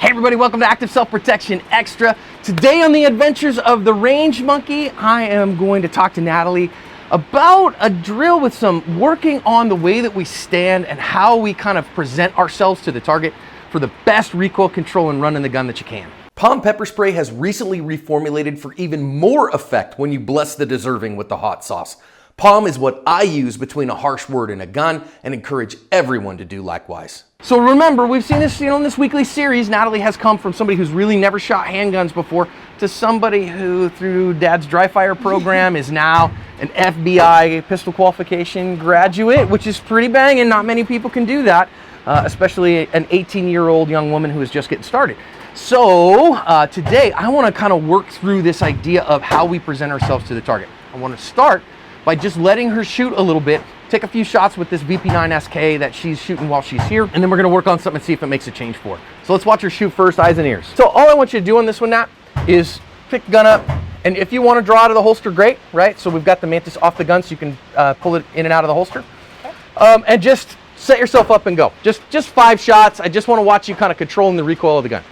Hey everybody, welcome to Active Self-Protection Extra. Today on the adventures of the range monkey, I am going to talk to Natalie about a drill with some working on the way that we stand and how we kind of present ourselves to the target for the best recoil control and running the gun that you can. Palm pepper spray has recently reformulated for even more effect when you bless the deserving with the hot sauce. Palm is what I use between a harsh word and a gun and encourage everyone to do likewise. So remember, we've seen this, in this weekly series, Natalie has come from somebody who's really never shot handguns before to somebody who, through Dad's dry fire program, is now an FBI pistol qualification graduate, which is pretty banging. Not many people can do that, especially an 18-year-old young woman who is just getting started. So today, I want to kind of work through this idea of how we present ourselves to the target. I want to start by just letting her shoot a little bit, take a few shots with this VP9 SK that she's shooting while she's here, and then we're gonna work on something and see if it makes a change for her. So let's watch her shoot first, eyes and ears. So all I want you to do on this one, Nat, is pick the gun up, and if you wanna draw out of the holster, great, right? So we've got the Mantis off the gun so you can pull it in and out of the holster. Okay. And just set yourself up and go. Just 5 shots. I just wanna watch you kind of controlling the recoil of the gun.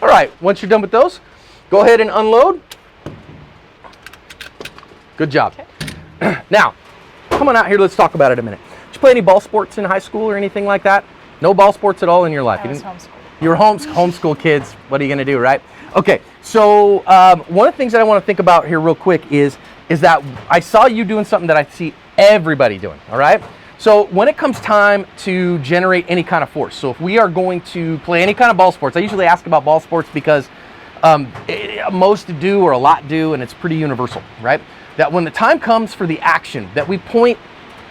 All right, once you're done with those, go ahead and unload. Good job. Okay. Now, come on out here, let's talk about it a minute. Did you play any ball sports in high school or anything like that? No ball sports at all in your life? I was homeschooled. You were homeschool kids. What are you gonna do, right? Okay, so one of the things that I wanna think about here real quick is that I saw you doing something that I see everybody doing, all right? So when it comes time to generate any kind of force, so if we are going to play any kind of ball sports, I usually ask about ball sports because most do or a lot do, and it's pretty universal, right? That when the time comes for the action, that we point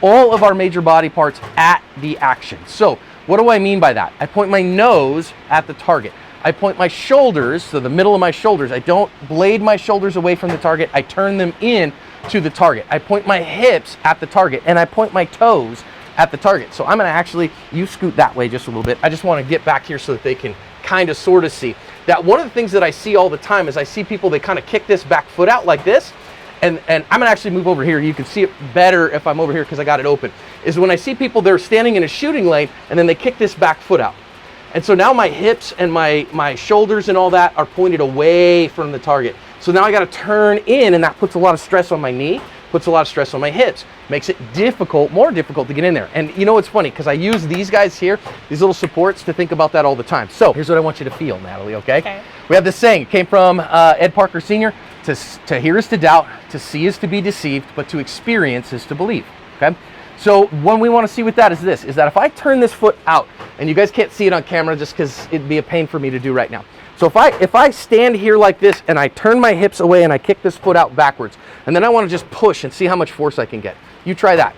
all of our major body parts at the action. So what do I mean by that? I point my nose at the target. I point my shoulders, so the middle of my shoulders. I don't blade my shoulders away from the target. I turn them in to the target. I point my hips at the target, and I point my toes at the target. So I'm gonna actually, you scoot that way just a little bit. I just wanna get back here so that they can kind of sort of see. That one of the things that I see all the time is I see people, they kind of kick this back foot out like this, and I'm gonna actually move over here. You can see it better if I'm over here because I got it open. Is when I see people, they're standing in a shooting lane, and then they kick this back foot out. And so now my hips and my shoulders and all that are pointed away from the target. So now I got to turn in, and that puts a lot of stress on my knee, puts a lot of stress on my hips, makes it more difficult to get in there. And you know what's funny, because I use these guys here, these little supports, to think about that all the time. So here's what I want you to feel, Natalie, okay? We have this saying, it came from Ed Parker Sr., to hear is to doubt, to see is to be deceived, but to experience is to believe, okay? So what we want to see with that is this, is that if I turn this foot out, and you guys can't see it on camera just because it'd be a pain for me to do right now. So if I stand here like this and I turn my hips away and I kick this foot out backwards, and then I want to just push and see how much force I can get. You try that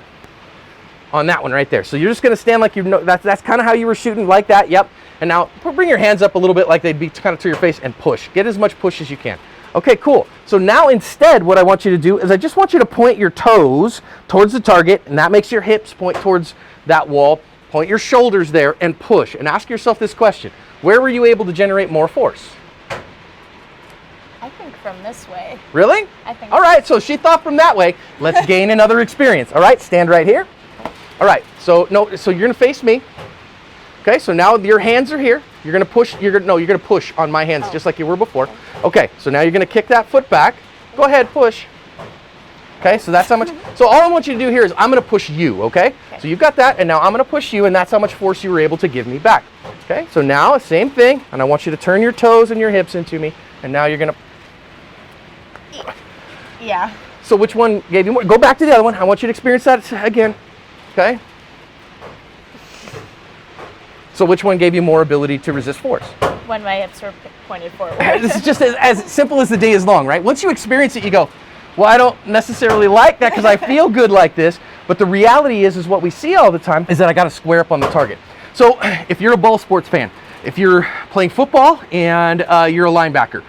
on that one right there. So you're just going to stand like that's kind of how you were shooting, like that. Yep. And now bring your hands up a little bit like they'd be kind of to your face and push. Get as much push as you can. Okay, cool. So now instead what I want you to do is I just want you to point your toes towards the target, and that makes your hips point towards that wall. Point your shoulders there and push, and ask yourself this question. Where were you able to generate more force? I think from this way. Really? I think. All right, so she thought from that way. Let's gain another experience. All right, stand right here. All right, so you're gonna face me. Okay, so now your hands are here. You're gonna push, you're gonna push on my hands just like you were before. Okay, so now you're gonna kick that foot back. Go ahead, push. Okay, so that's how much, so all I want you to do here is I'm gonna push you, okay? So you've got that, and now I'm gonna push you, and that's how much force you were able to give me back. Okay, so now same thing, and I want you to turn your toes and your hips into me, and now you're gonna. Yeah. So which one gave you more? Go back to the other one. I want you to experience that again, okay? So which one gave you more ability to resist force? When my hips were pointed forward. This is just as simple as the day is long, right? Once you experience it, you go, well, I don't necessarily like that because I feel good like this. But the reality is what we see all the time is that I got to square up on the target. So if you're a ball sports fan, if you're playing football and you're a linebacker,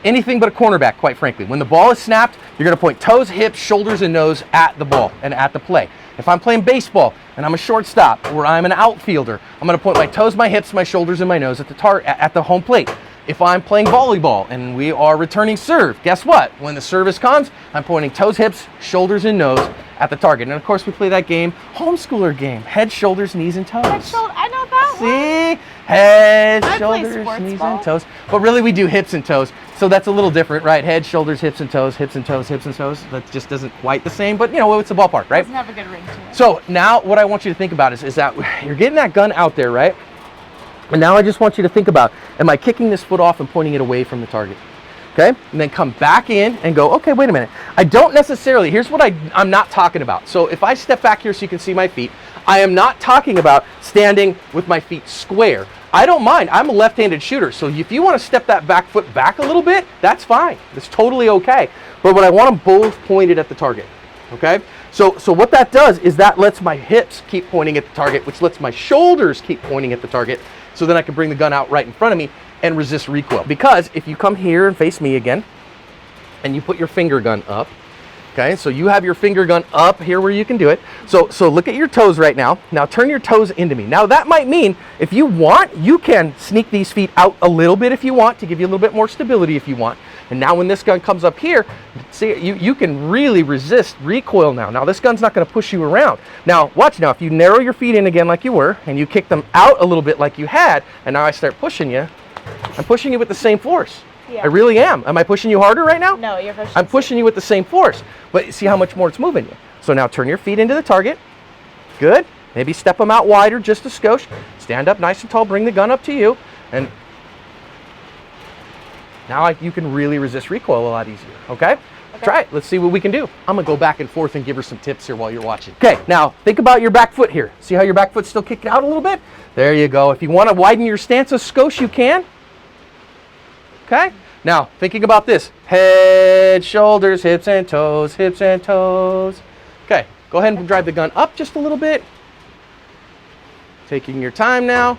Anything but a cornerback, quite frankly. When the ball is snapped, you're going to point toes, hips, shoulders, and nose at the ball and at the play. If I'm playing baseball and I'm a shortstop or I'm an outfielder, I'm going to point my toes, my hips, my shoulders, and my nose at the home plate. If I'm playing volleyball and we are returning serve, guess what? When the service comes, I'm pointing toes, hips, shoulders, and nose at the target. And of course, we play that game, homeschooler game, head, shoulders, knees, and toes. I know that one. See? Head, I play shoulders, sports knees, ball. and toes. But really, we do hips and toes. So that's a little different, right? Head, shoulders, hips and toes, hips and toes, hips and toes. That just doesn't quite the same, but you know, it's a ballpark, right? Doesn't have a good ring to it. So now what I want you to think about is that you're getting that gun out there, right? And now I just want you to think about, am I kicking this foot off and pointing it away from the target? Okay, and then come back in and go, okay, wait a minute. I don't necessarily, here's what I'm not talking about. So if I step back here so you can see my feet, I am not talking about standing with my feet square. I don't mind, I'm a left-handed shooter. So if you want to step that back foot back a little bit, that's fine. It's totally okay. But what I want them both pointed at the target, okay? So what that does is that lets my hips keep pointing at the target, which lets my shoulders keep pointing at the target. So then I can bring the gun out right in front of me and resist recoil. Because if you come here and face me again, and you put your finger gun up, okay, so you have your finger gun up here where you can do it. So look at your toes right now. Now turn your toes into me. Now that might mean if you want, you can sneak these feet out a little bit if you want to give you a little bit more stability if you want. And now when this gun comes up here, see, you can really resist recoil now. Now this gun's not gonna push you around. Now watch now, if you narrow your feet in again like you were, and you kick them out a little bit like you had, and now I start pushing you, I'm pushing you with the same force. Yeah. I really am. Am I pushing you harder right now? No, you're pushing. I'm pushing you with the same force. But see how much more it's moving you. So now turn your feet into the target. Good. Maybe step them out wider just a skosh. Stand up nice and tall, bring the gun up to you, and now you can really resist recoil a lot easier, okay? Try it. Let's see what we can do. I'm gonna go back and forth and give her some tips here while you're watching. Okay, now think about your back foot here. See how your back foot's still kicking out a little bit? There you go. If you wanna widen your stance a skosh, you can. Okay, now thinking about this. Head, shoulders, hips and toes, hips and toes. Okay, go ahead and drive the gun up just a little bit. Taking your time now.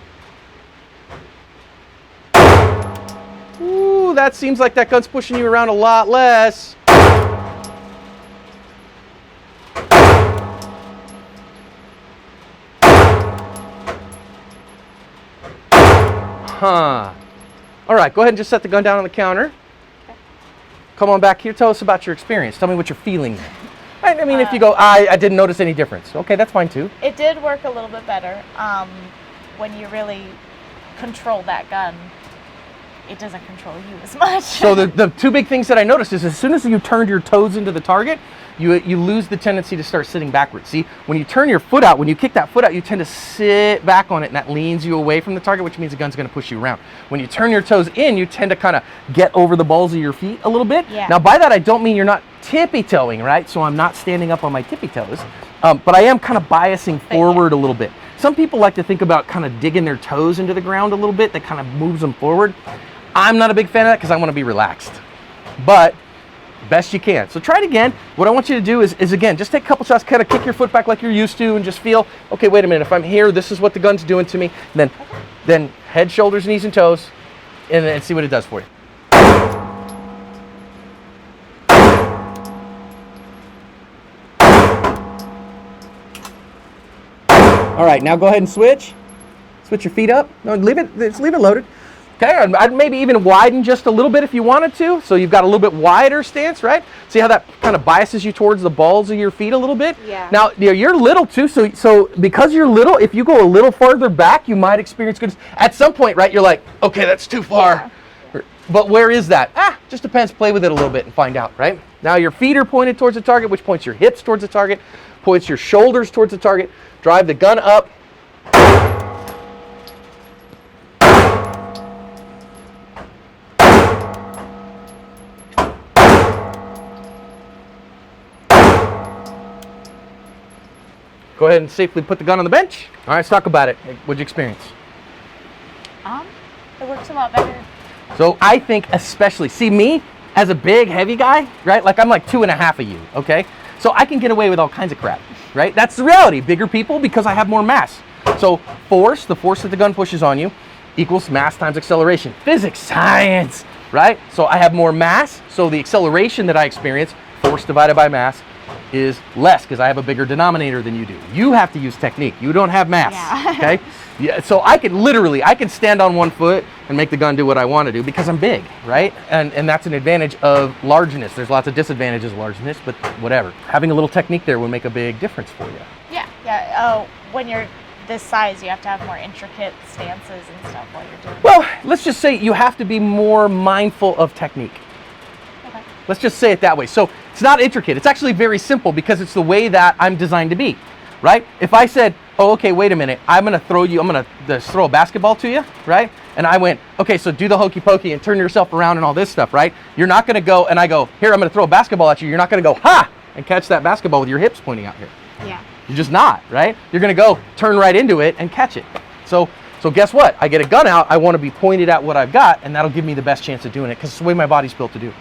Ooh, that seems like that gun's pushing you around a lot less. Huh. All right, go ahead and just set the gun down on the counter. Okay. Come on back here. Tell us about your experience. Tell me what you're feeling. I mean, if you go, I didn't notice any difference. Okay, that's fine too. It did work a little bit better when you really control that gun. It doesn't control you as much. So the two big things that I noticed is as soon as you turned your toes into the target, you lose the tendency to start sitting backwards. See, when you turn your foot out, when you kick that foot out, you tend to sit back on it, and that leans you away from the target, which means the gun's going to push you around. When you turn your toes in, you tend to kind of get over the balls of your feet a little bit. Yeah. Now, by that, I don't mean you're not tippy-toeing, right? So I'm not standing up on my tippy toes, but I am kind of biasing forward a little bit. Some people like to think about kind of digging their toes into the ground a little bit. That kind of moves them forward. I'm not a big fan of that because I want to be relaxed, but best you can. So try it again. What I want you to do is again, just take a couple shots, kind of kick your foot back like you're used to and just feel, okay, wait a minute, if I'm here, this is what the gun's doing to me. And then head, shoulders, knees, and toes, and see what it does for you. All right, now go ahead and switch. Switch your feet up. No, just leave it loaded. Okay, I'd maybe even widen just a little bit if you wanted to. So you've got a little bit wider stance, right? See how that kind of biases you towards the balls of your feet a little bit? Yeah. Now, you're little too, so because you're little, if you go a little farther back, you might experience good. At some point, right, you're like, okay, that's too far. Yeah. But where is that? Just depends. Play with it a little bit and find out, right? Now your feet are pointed towards the target, which points your hips towards the target, points your shoulders towards the target. Drive the gun up. Go ahead and safely put the gun on the bench. All right, let's talk about it. What'd you experience? It works a lot better. So I think especially, see me as a big, heavy guy, right? Like I'm like 2.5 of you, okay? So I can get away with all kinds of crap, right? That's the reality. Bigger people because I have more mass. So the force that the gun pushes on you equals mass times acceleration. Physics, science. right? So I have more mass, so the acceleration that I experience, force divided by mass, is less because I have a bigger denominator than you do. You have to use technique. You don't have mass, okay? Yeah, so I can stand on one foot and make the gun do what I want to do because I'm big, right? And that's an advantage of largeness. There's lots of disadvantages of largeness, but whatever. Having a little technique there will make a big difference for you. Yeah. Oh, when you're this size, you have to have more intricate stances and stuff while you're doing Well, let's just say you have to be more mindful of technique. Okay. Let's just say it that way. So it's not intricate. It's actually very simple because it's the way that I'm designed to be, right? If I said, oh, okay, wait a minute, I'm going to throw a basketball to you, right? And I went, okay, so do the hokey pokey and turn yourself around and all this stuff, right? You're not going to go, and I go, here, I'm going to throw a basketball at you. You're not going to go, ha, and catch that basketball with your hips pointing out here. Yeah. You're just not, right? You're going to go turn right into it and catch it. So guess what? I get a gun out, I want to be pointed at what I've got, and that'll give me the best chance of doing it because it's the way my body's built to do.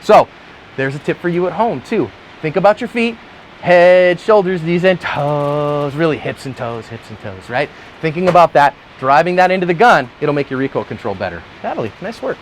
So there's a tip for you at home too. Think about your feet, head, shoulders, knees, and toes. Really hips and toes, right? Thinking about that, driving that into the gun, it'll make your recoil control better. Natalie, nice work.